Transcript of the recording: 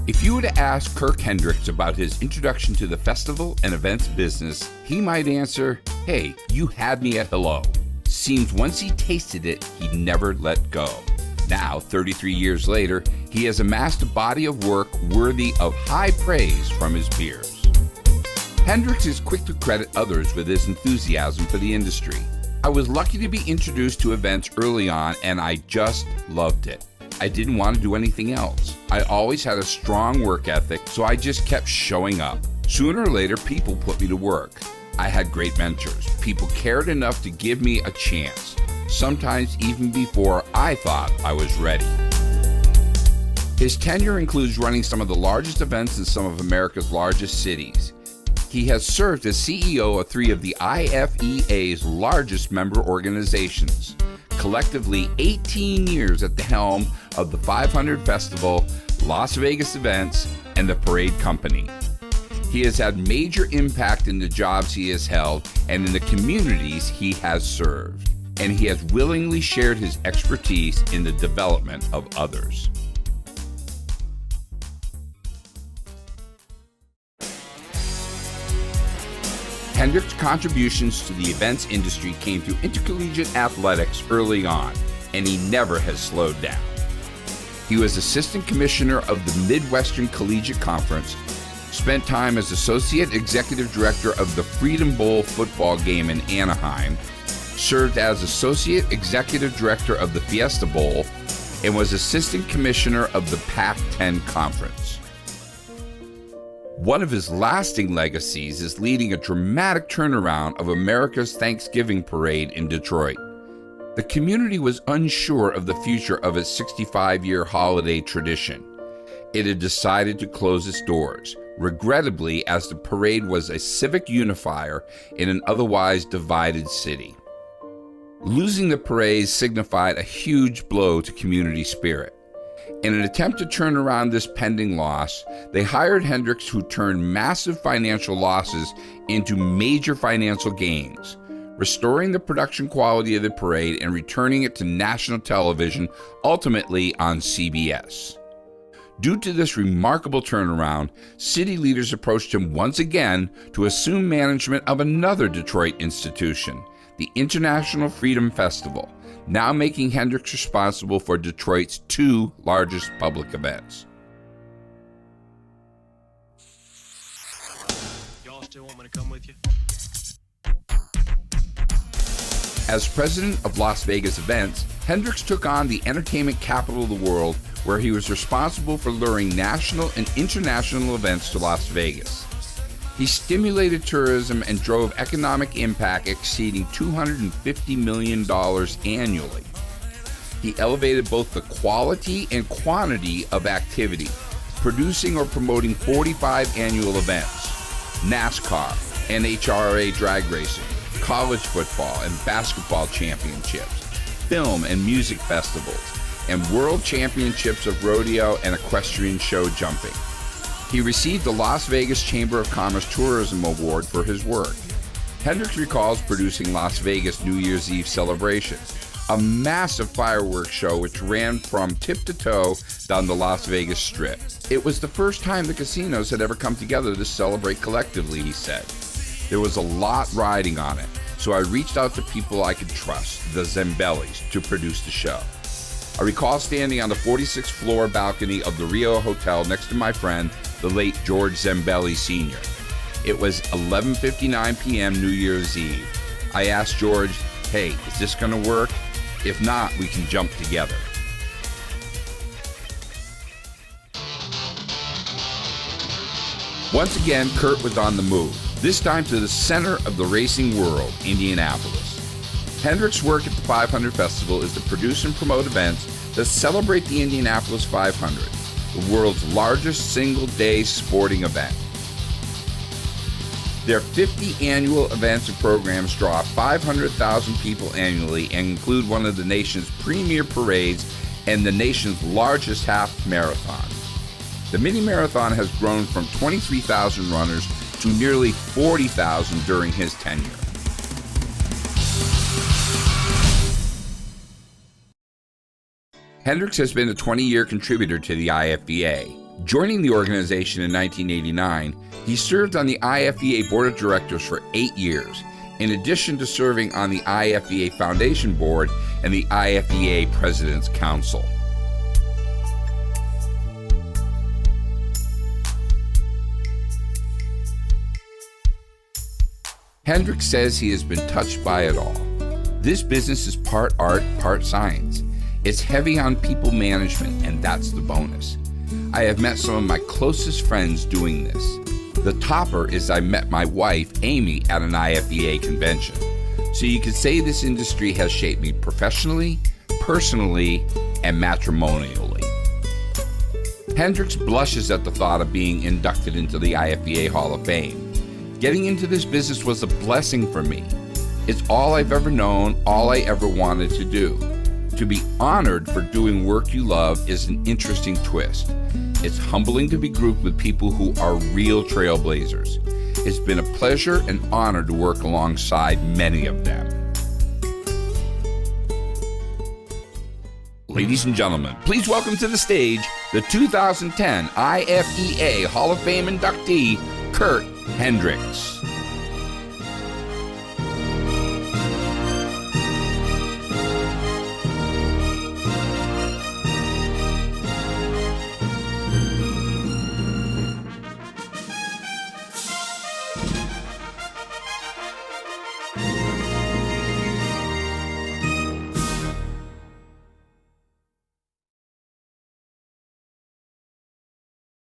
If you were to ask Kirk Hendrix about his introduction to the festival and events business, he might answer, "Hey, you had me at hello." Seems once he tasted it, he never let go. Now, 33 years later, he has amassed a body of work worthy of high praise from his peers. Hendrix is quick to credit others with his enthusiasm for the industry. "I was lucky to be introduced to events early on, and I just loved it. I didn't want to do anything else. I always had a strong work ethic, so I just kept showing up. Sooner or later, people put me to work. I had great mentors. People cared enough to give me a chance, sometimes even before I thought I was ready." His tenure includes running some of the largest events in some of America's largest cities. He has served as CEO of 3 of the IFEA's largest member organizations, collectively 18 years at the helm of the 500 Festival, Las Vegas Events, and the Parade Company. He has had major impact in the jobs he has held and in the communities he has served, and he has willingly shared his expertise in the development of others. Hendrix's contributions to the events industry came through intercollegiate athletics early on, and he never has slowed down. He was assistant commissioner of the Midwestern Collegiate Conference, spent time as associate executive director of the Freedom Bowl football game in Anaheim, served as associate executive director of the Fiesta Bowl, and was assistant commissioner of the Pac-10 Conference. One of his lasting legacies is leading a dramatic turnaround of America's Thanksgiving parade in Detroit. The community was unsure of the future of its 65-year holiday tradition. It had decided to close its doors, regrettably, as the parade was a civic unifier in an otherwise divided city. Losing the parade signified a huge blow to community spirit. In an attempt to turn around this pending loss, they hired Hendrix, who turned massive financial losses into major financial gains, restoring the production quality of the parade and returning it to national television, ultimately on CBS. Due to this remarkable turnaround, city leaders approached him once again to assume management of another Detroit institution, the International Freedom Festival, now making Hendrix responsible for Detroit's 2 largest public events. Y'all still want me to come with you? As president of Las Vegas Events, Hendrix took on the entertainment capital of the world, where he was responsible for luring national and international events to Las Vegas. He stimulated tourism and drove economic impact exceeding $250 million annually. He elevated both the quality and quantity of activity, producing or promoting 45 annual events, NASCAR, NHRA drag racing, college football and basketball championships, film and music festivals, and world championships of rodeo and equestrian show jumping. He received the Las Vegas Chamber of Commerce Tourism Award for his work. Hendrix recalls producing Las Vegas New Year's Eve celebration, a massive fireworks show which ran from tip to toe down the Las Vegas Strip. It was the first time the casinos had ever come together to celebrate collectively, he said. There was a lot riding on it, so I reached out to people I could trust, the Zambellis, to produce the show. I recall standing on the 46th floor balcony of the Rio Hotel next to my friend, the late George Zambelli Sr. It was 11:59 p.m. New Year's Eve. I asked George, "Hey, is this going to work? If not, we can jump together." Once again, Kurt was on the move, this time to the center of the racing world, Indianapolis. Hendrix's work at the 500 Festival is to produce and promote events that celebrate the Indianapolis 500, the world's largest single-day sporting event. Their 50 annual events and programs draw 500,000 people annually and include one of the nation's premier parades and the nation's largest half marathon. The mini marathon has grown from 23,000 runners to nearly 40,000 during his tenure. Hendrix has been a 20-year contributor to the IFEA. Joining the organization in 1989, he served on the IFEA Board of Directors for 8 years, in addition to serving on the IFEA Foundation Board and the IFEA President's Council. Hendrix says he has been touched by it all. This business is part art, part science. It's heavy on people management, and that's the bonus. I have met some of my closest friends doing this. The topper is I met my wife, Amy, at an IFEA convention. So you could say this industry has shaped me professionally, personally, and matrimonially. Hendrix blushes at the thought of being inducted into the IFEA Hall of Fame. Getting into this business was a blessing for me. It's all I've ever known, all I ever wanted to do. To be honored for doing work you love is an interesting twist. It's humbling to be grouped with people who are real trailblazers. It's been a pleasure and honor to work alongside many of them. Ladies and gentlemen, please welcome to the stage the 2010 IFEA Hall of Fame inductee, Kirk Hendrix.